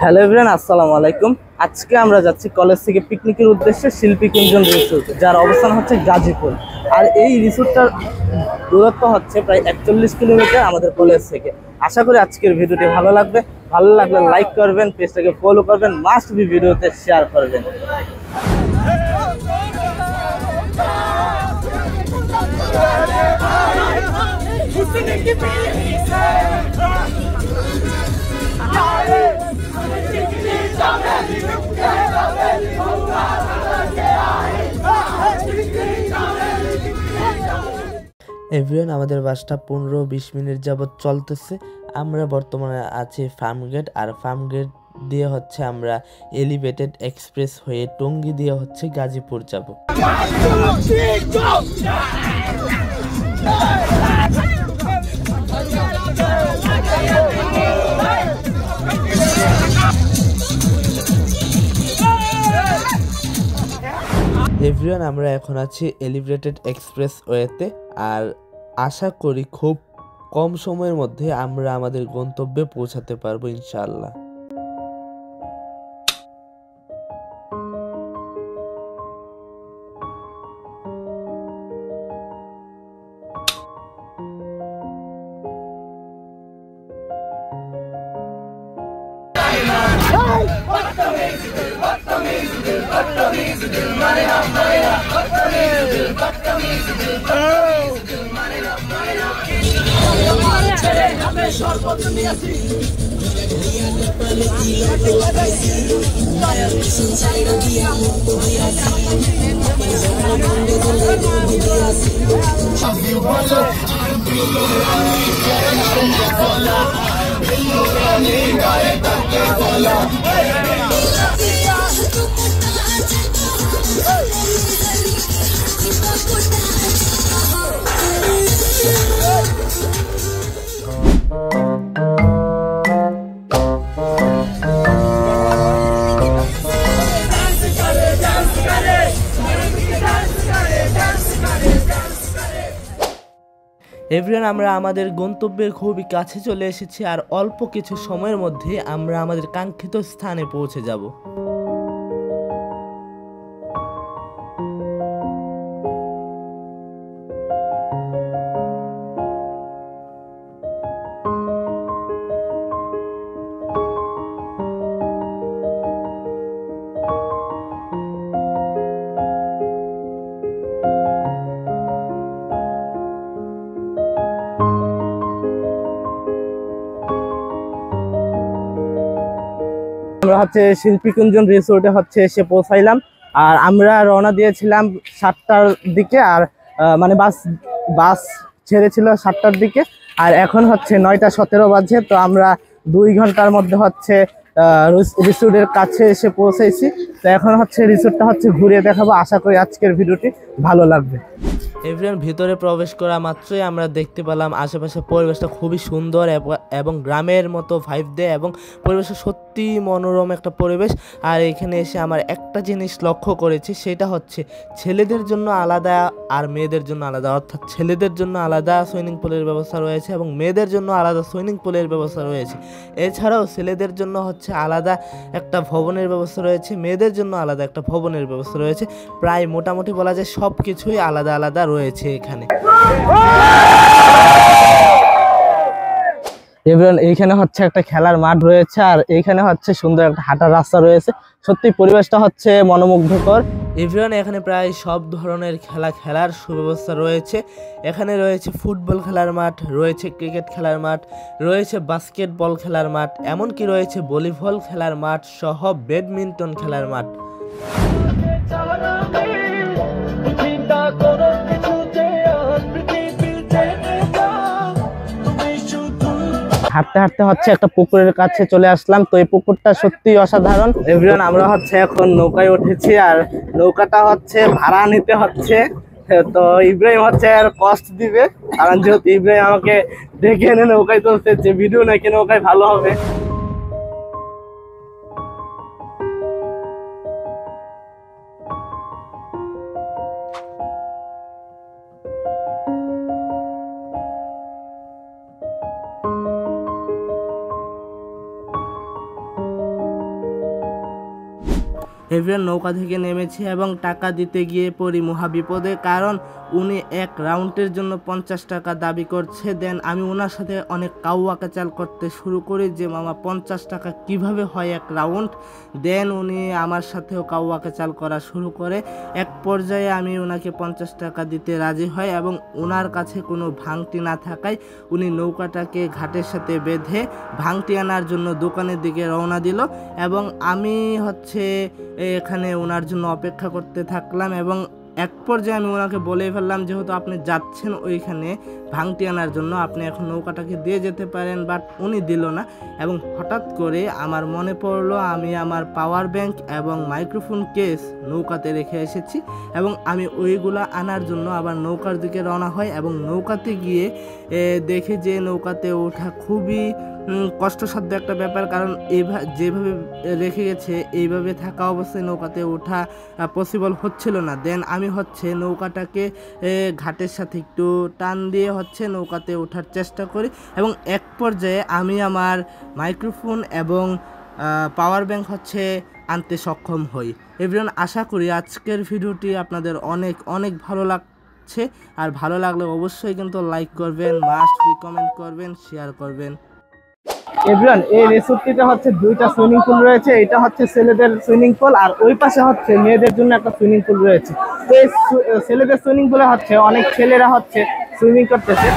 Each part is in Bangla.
হ্যালো এভরিওয়ান, আসসালামু আলাইকুম। আজকে আমরা যাচ্ছি কলেজ থেকে পিকনিকের উদ্দেশ্যে শিল্পীকুঞ্জন রিসোর্ট, যার অবস্থান হচ্ছে গাজীপুর। আর এই রিসোর্টটার দূরত্ব হচ্ছে প্রায় 41 কিলোমিটার আমাদের কলেজ থেকে। আশা করি আজকের ভিডিওটি ভালো লাগবে। ভালো লাগলে লাইক করবেন, পেজটাকে ফলো করবেন, মাস্ট বি ভিডিওতে শেয়ার করবেন। এভরিওয়ান, আমাদের বাসটা 15-20 মিনিট যাবত চলতেছে। আমরা বর্তমানে আছি ফার্মগেট, আর ফার্মগেট দিয়ে হচ্ছে আমরা এলিভেটেড এক্সপ্রেস হয়ে টঙ্গী দিয়ে হচ্ছে গাজীপুর যাব। এভরিওয়ান, আমরা এখন আছি এলিভেটেড এক্সপ্রেস ওয়েতে, আর আশা করি খুব কম সময়ের মধ্যে আমরা আমাদের গন্তব্যে পৌঁছাতে পারবো ইনশাআল্লাহ। এভরিওয়ান, আমরা আমাদের গন্তব্যের খুবই কাছে চলে এসেছি, আর অল্প কিছু সময়ের মধ্যে আমরা আমাদের কাঙ্ক্ষিত স্থানে পৌঁছে যাব। আমরা হচ্ছে শিল্পীকুঞ্জন রিসোর্টে হচ্ছে এসে পৌঁছাইলাম। আর আমরা রওনা দিয়েছিলাম 7টার দিকে, আর মানে বাস ছেড়েছিল 7টার দিকে, আর এখন হচ্ছে 9টা 17 বাজে। তো আমরা 2 ঘন্টার মধ্যে হচ্ছে রিসোর্টের কাছে এসে পৌঁছেছি। তো এখন হচ্ছে রিসোর্টটা হচ্ছে ঘুরিয়ে দেখাবো। আশা করি আজকের ভিডিওটি ভালো লাগবে। এভরিওয়ান, ভিতরে প্রবেশ করা মাত্রই আমরা দেখতে পেলাম আশেপাশে পরিবেশটা খুবই সুন্দর এবং গ্রামের মতো ভাইব দেয়, এবং পরিবেশটা সত্যি মনোরম একটা পরিবেশ। আর এখানে এসে আমার একটা জিনিস লক্ষ্য করেছি, সেটা হচ্ছে ছেলেদের জন্য আলাদা আর মেয়েদের জন্য আলাদা। অর্থাৎ ছেলেদের জন্য আলাদা সুইমিং পুলের ব্যবস্থা রয়েছে এবং মেয়েদের জন্য আলাদা সুইমিং পুলের ব্যবস্থা রয়েছে। এছাড়াও ছেলেদের জন্য হচ্ছে আলাদা একটা ভবনের ব্যবস্থা রয়েছে, মেয়েদের জন্য আলাদা একটা ভবনের ব্যবস্থা রয়েছে। প্রায় মোটামুটি বলা যায় সব কিছুই আলাদা আলাদা রয়েছে এখানে। এভরিওয়ান, এইখানে হচ্ছে একটা খেলার মাঠ রয়েছে, আর এইখানে হচ্ছে সুন্দর একটা হাঁটার রাস্তা রয়েছে। সত্যি পরিবেশটা হচ্ছে মনোমুগ্ধকর। এভরিওয়ান, এখানে প্রায় সব ধরনের খেলার সুব্যবস্থা রয়েছে। এখানে রয়েছে ফুটবল খেলার মাঠ, রয়েছে ক্রিকেট খেলার মাঠ, রয়েছে বাস্কেটবল খেলার মাঠ, এমনকি রয়েছে ভলিবল খেলার মাঠ সহ ব্যাডমিন্টন খেলার মাঠ। হাঁটতে হাঁটতে হচ্ছে একটা পুকুরের কাছে চলে আসলাম। তো এই পুকুরটা সত্যি অসাধারণ। এভরিওয়ান, আমরা হচ্ছে এখন নৌকায় উঠেছি, আর নৌকাটা হচ্ছে ভাড়া নিতে হচ্ছে তো ইব্রাহিম হচ্ছে আর কষ্ট দিবে, কারণ যেহেতু ইব্রাহিম আমাকে ডেকে এনে নৌকায় তুলছে, যে ভিডিও নাকি নৌকায় ভালো হবে। এভরিওয়ান নৌকা থেকে নেমেছে এবং টাকা দিতে গিয়ে পড়ি মহা বিপদে, কারণ উনি এক রাউন্ডের জন্য 50 টাকা দাবি করছে। দেন আমি ওনার সাথে অনেক কাউয়াকাচাল করতে শুরু করি যে মামা 50 টাকা কিভাবে হয় এক রাউন্ড। দেন উনি আমার সাথেও কাউয়াকাচাল করা শুরু করে। এক পর্যায়ে আমি ওনাকে 50 টাকা দিতে রাজি হয় এবং ওনার কাছে কোনো ভাঙটি না থাকায় উনি নৌকাটাকে ঘাটের সাথে বেঁধে ভাঙটি আনার জন্য দোকানের দিকে রওনা দিল এবং আমি হচ্ছে এখানে ওনার জন্য অপেক্ষা করতে থাকলাম। এবং এক পর্যায়ে আমি ওনাকে বলেই ফেললাম, যেহেতু আপনি যাচ্ছেন ওইখানে ভাঙটি আনার জন্য, আপনি এখন নৌকাটাকে দিয়ে যেতে পারেন, বাট উনি দিল না। এবং হঠাৎ করে আমার মনে পড়লো আমি আমার পাওয়ার ব্যাংক এবং মাইক্রোফোন কেস নৌকাতে রেখে এসেছি এবং আমি ওইগুলা আনার জন্য আবার নৌকার দিকে রওনা হয় এবং নৌকাতে গিয়ে দেখি যে নৌকাতে ওঠা খুবই কষ্টসাধ্য একটা ব্যাপার, কারণ যেভাবে রেখে গেছে এইভাবে থাকা অবস্থায় নৌকাতে ওঠা পসিবল হচ্ছিল না। দেন আমি হচ্ছে নৌকাটাকে ঘাটের সাথে একটু টান দিয়ে হচ্ছে নৌকাতে ওঠার চেষ্টা করি এবং এক পর্যায়ে আমি আমার মাইক্রোফোন এবং পাওয়ার ব্যাংক হচ্ছে আনতে সক্ষম হই। এভরিওয়ান, আশা করি আজকের ভিডিওটি আপনাদের অনেক অনেক ভালো লাগছে, আর ভালো লাগলে অবশ্যই কিন্তু লাইক করবেন, মাস্ট বি কমেন্ট করবেন, শেয়ার করবেন। এভরিওয়ান, এই রিসোর্টটিতে হচ্ছে দুইটা সুইমিং পুল রয়েছে। এটা হচ্ছে ছেলেদের সুইমিং পুল আর ওই পাশে হচ্ছে মেয়েদের জন্য একটা সুইমিং পুল রয়েছে। তো এই ছেলেদের সুইমিং পুলে হচ্ছে অনেক ছেলেরা হচ্ছে সুইমিং করতেছে।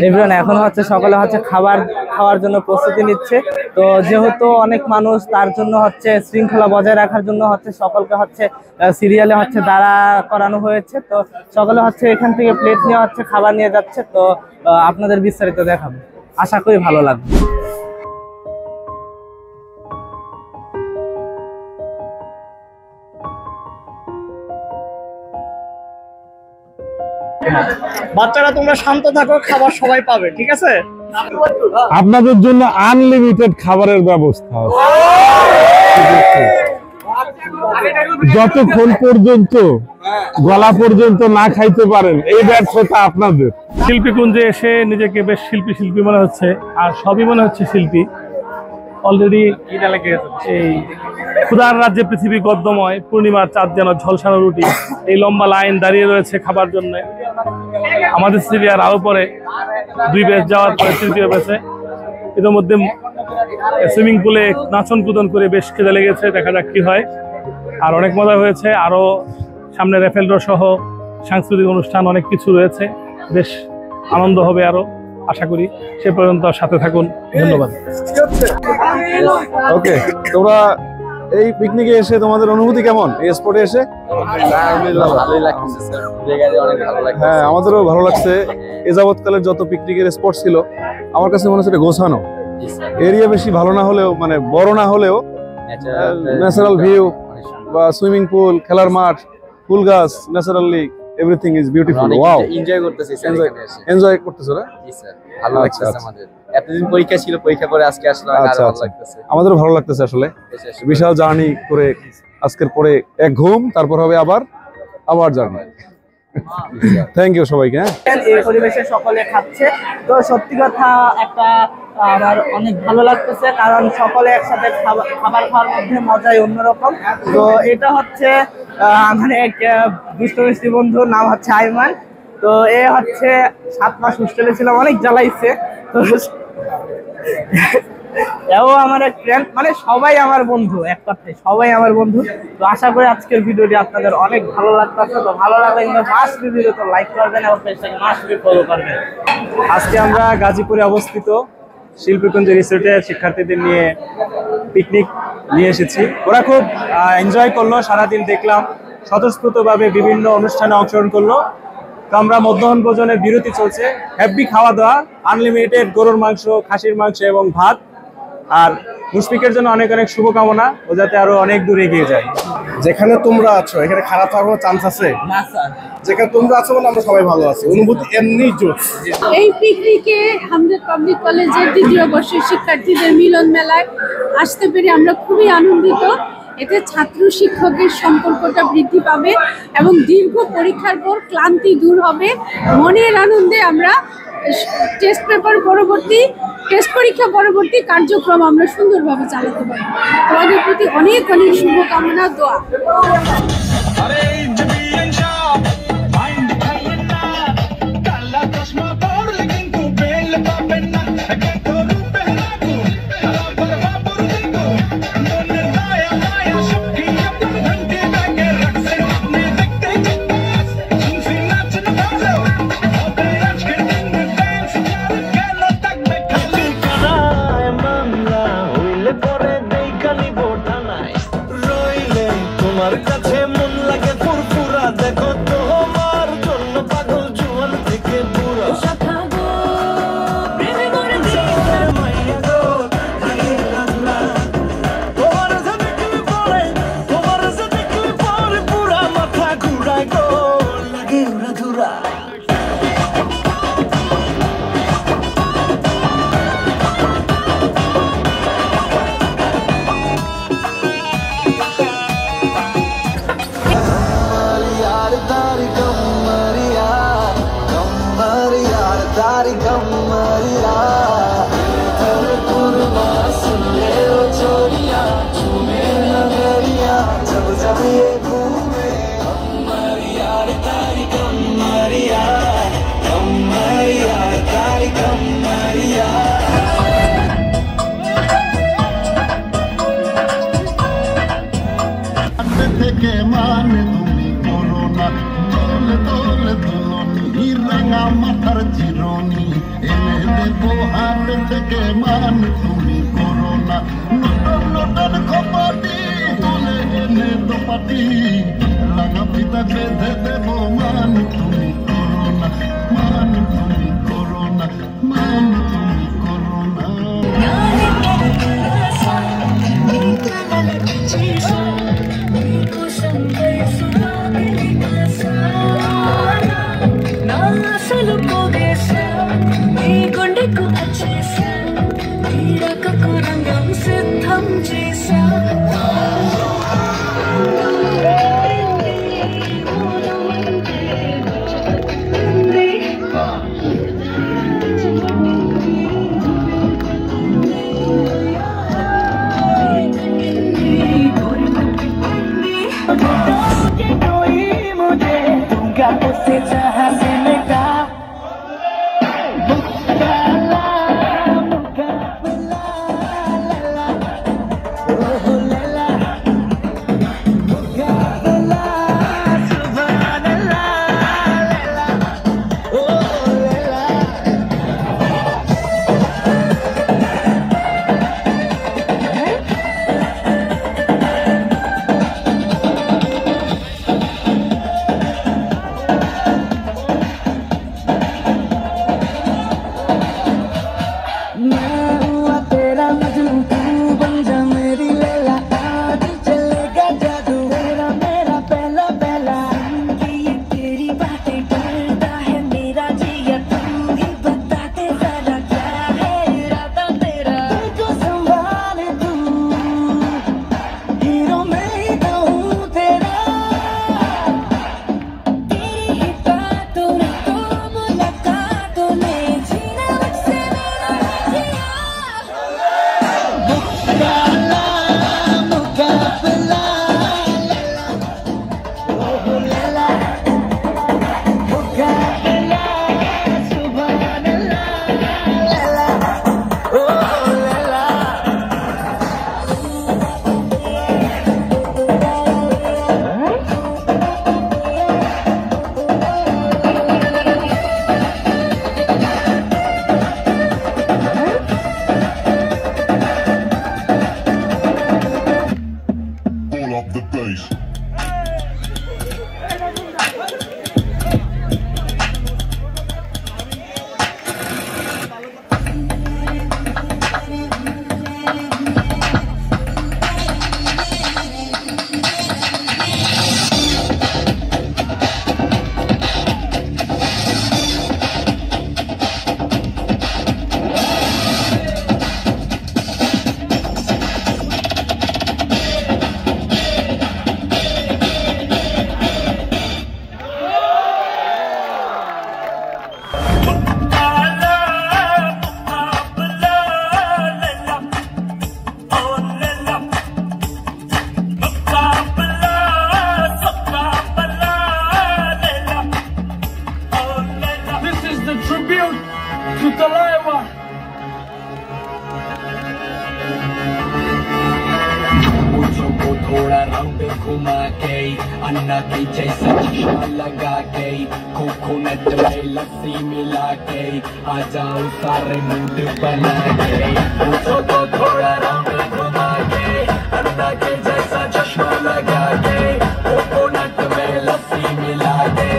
এভরিওয়ান, এখন হচ্ছে সকালে হচ্ছে খাবার খাওয়ার জন্য প্রস্তুতি নিচ্ছে। তো যেহেতু অনেক মানুষ, তার জন্য হচ্ছে শৃঙ্খলা বজায় রাখার জন্য হচ্ছে সকলকে হচ্ছে সিরিয়ালে হচ্ছে দাঁড়া করানো হয়েছে। তো সকলে হচ্ছে এখান থেকে প্লেট নিয়ে হচ্ছে খাবার নিয়ে যাচ্ছে। তো আপনাদের বিস্তারিত দেখাবো, আশা করি ভালো লাগবে। বাচ্চারা তোমরা শান্ত থাকো, খাবার সবাই পাবে, ঠিক আছে? আপনাদের জন্য আনলিমিটেড খাবারের ব্যবস্থা আছে। যতক্ষণ পর্যন্ত গলা পর্যন্ত না খাইতে পারেন, এই ব্যর্থতা আপনাদের। শিল্পীকুঞ্জে এসে নিজেকে বেশ শিল্পী মনে হচ্ছে, আর সবই মনে হচ্ছে শিল্পী। অলরেডি এই ক্ষুধার রাজ্যে পৃথিবী গদ্যময়, পূর্ণিমার চাঁদ যেন ঝলসানো রুটি, এই লম্বা লাইন দাঁড়িয়ে রয়েছে খাবার জন্য। আমাদের সিরিয়ার আরো পরে 2 ব্যাচ যাওয়ার পরে 3য় ব্যাচে এর মধ্যে সুইমিং পুলে নাচন কুদন করে বেশ খিদে লেগেছে, দেখা যাক কি হয়। আর অনেক মজা হয়েছে, আরো সামনে রেফেল ড্র সহ সাংস্কৃতিক অনুষ্ঠান অনেক কিছু রয়েছে, বেশ আনন্দ হবে আরো, আশা করি। সে পর্যন্ত সাথে থাকুন, ধন্যবাদ। ওকে, তোমরা এই পিকনিকে এসে তোমাদের অনুভূতি কেমন? এই স্পটে এসে? হ্যাঁ, আমাদেরও ভালো লাগছে। এ যাবৎকালের যত পিকনিকের স্পট ছিল আমার কাছে মনে হচ্ছে এটা গোছানো। এরিয়া বেশি ভালো না হলেও, মানে বড় না হলেও, ন্যাচারাল ভিউ বা সুইমিং পুল, খেলার মাঠ, ফুল গাছ, naturally everything is beautiful. Wow, enjoy করতেছি স্যার, এখানে এসে এনজয় করতেছো না? জি স্যার, ভালো লাগছে আমাদের। এতদিন পরীক্ষা ছিল, পরীক্ষা করে আজকে আসলাম, আর ভালো লাগতেছে। আমাদেরও ভালো লাগতেছে আসলে। বিশাল জার্নি করে আজকের পরে এক ঘুম, তারপর হবে আবার জার্নি। থ্যাংক ইউ সবাইকে। এই পরিবেশে সকলে খাচ্ছে, তো সত্যি কথা একটা আমার অনেক ভালো লাগতেছে, কারণ সকলে একসাথে খাবার খাওয়ার মধ্যে মজাই অন্যরকম। তো এটা হচ্ছে আমার এক দুষ্ট মিষ্টি বন্ধু, নাম হচ্ছে আইমান। তো এ হচ্ছে 7 মাস হোস্টেলে ছিলাম, অনেক জ্বালাইছে। তো এও আমার এক ফ্রেন্ড, মানে সবাই আমার বন্ধু, এক কথায় সবাই আমার বন্ধু। তো আশা করি আজকের ভিডিওটি আপনাদের অনেক ভালো লাগতেছে। তো ভালো লাগলে কিন্তু মাস্ট বি ভিডিও তো লাইক করবেন এবং পেজটাকে মাস্ট বি ফলো করবেন। আজকে আমরা গাজীপুরে অবস্থিত শিল্পীকুঞ্জ রিসোর্টে শিক্ষার্থীদের নিয়ে পিকনিক নিয়ে এসেছি। ওরা খুব এনজয় করলো, সারাদিন দেখলাম স্বতঃস্ফূর্তভাবে বিভিন্ন অনুষ্ঠানে অংশগ্রহণ করলো। তো আমরা মধ্যাহ্ন ভোজনের বিরতি চলছে, হ্যাপি খাওয়া দাওয়া, আনলিমিটেড গরুর মাংস, খাসির মাংস এবং ভাত। আর মুশফিকের জন্য অনেক অনেক শুভকামনা, ও যাতে আরো অনেক দূর এগিয়ে যায়। যেখানে তোমরা আছো এখানে খারাপ হওয়ার কোনো চান্স আছে না স্যার, যেখানে তোমরা আছো বলে আমরা সবাই ভালো আছি, অনুভূতি এমনি জোশ। এই পিকনিকে হামদর্দ পাবলিক কলেজের দ্বিতীয় বর্ষের শিক্ষার্থীদের মিলন মেলায় আসতে পেরে আমরা খুবই আনন্দিত। এতে ছাত্র শিক্ষকের সম্পর্কটা বৃদ্ধি পাবে এবং দীর্ঘ পরীক্ষার পর ক্লান্তি দূর হবে। মনের আনন্দে আমরা টেস্ট পরীক্ষা পরবর্তী কার্যক্রম আমরা সুন্দরভাবে চালাতে পারি। তোমাদের প্রতি অনেক অনেক শুভকামনা, দোয়া। मुझको थोड़ा राउंड घुमा के अन्ना की जैसा चश्मा लगा के कोकोनट में लस्सी मिला के आ जाओ सारे मूड बना के मुझको थोड़ा राउंड घुमा के अन्ना की जैसा चश्मा लगा के कोकोनट में लस्सी मिला के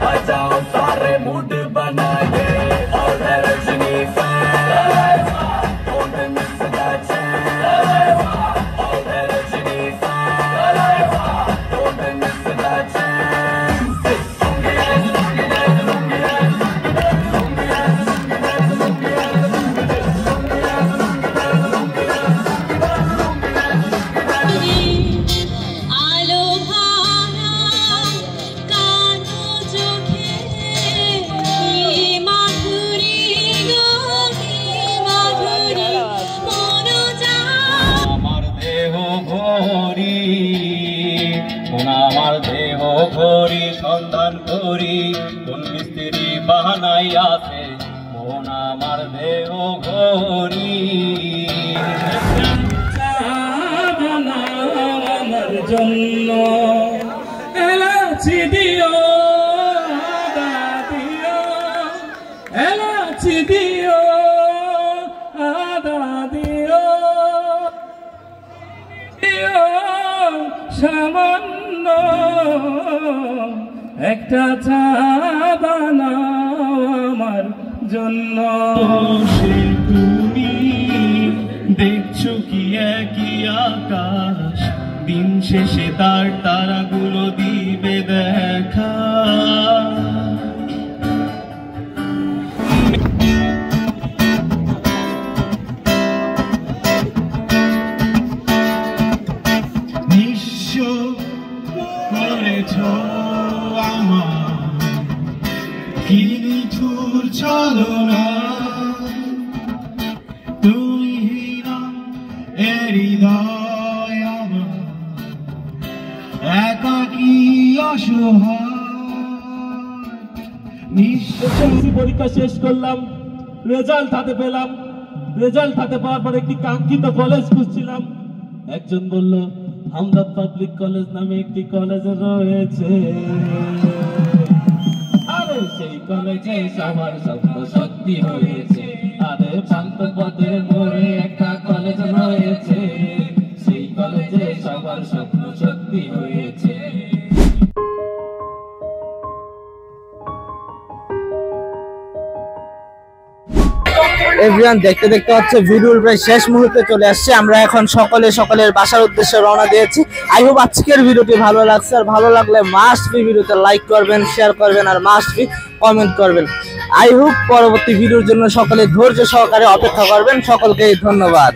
आ जाओ सारे मूड बना के और Rajni fan don't miss that chance all the rajni fans don't miss that আলো ভাঙা কানো চোখে মাধুরী গো মাধুরী মনোজা আমার দেহ ঘড়ি কোন আমার দেহ ঘড়ি সন্ধান করি কোন মিস্ত্রি বাহানাই আছে মন আমার দেহ ঘড়ি আমার জন্য এলাচি দিও আদা দিও এলাচি দিও আদা দিও দিও সামান্য একটা চা বানাও আমার জন্য সে তুমি দেখছো কি একই আকাশ দিন শেষে তার তারাগুলো দিবে দেখা নিঃস্ব করেছ আমার কি নিঠুর ছলনা তুমি না হৃদয় আমার একাকী অসহায় নিঃশ্বাসী পরীক্ষা শেষ করলাম রেজাল্ট হাতে পেলাম রেজাল্ট হাতে পাওয়ার পর একটি কাঙ্ক্ষিত কলেজ খুঁজছিলাম একজন বলল হামদর্দ পাবলিক কলেজ নামে একটি কলেজ রয়েছে আরে সেই কলেজে সবার স্বপ্ন সত্যি হয়েছে আরে শান্ত পথের মোড়ে একটা কলেজ রয়েছে সেই কলেজে সবার স্বপ্ন সত্যি হয়েছে এভরিওয়ান দেখতে দেখতে হচ্ছে ভিডিওর প্রায় শেষ মুহূর্তে চলে আসছে। আমরা এখন সকলের বাসার উদ্দেশ্যে রওনা দিয়েছি। আই হোপ আজকের ভিডিওটি ভালো লাগছে, আর ভালো লাগলে মাস্ট বি ভিডিওতে লাইক করবেন, শেয়ার করবেন, আর মাস্ট বি কমেন্ট করবেন। আই হোপ পরবর্তী ভিডিওর জন্য সকলে ধৈর্য সহকারে অপেক্ষা করবেন। সকলকে ধন্যবাদ।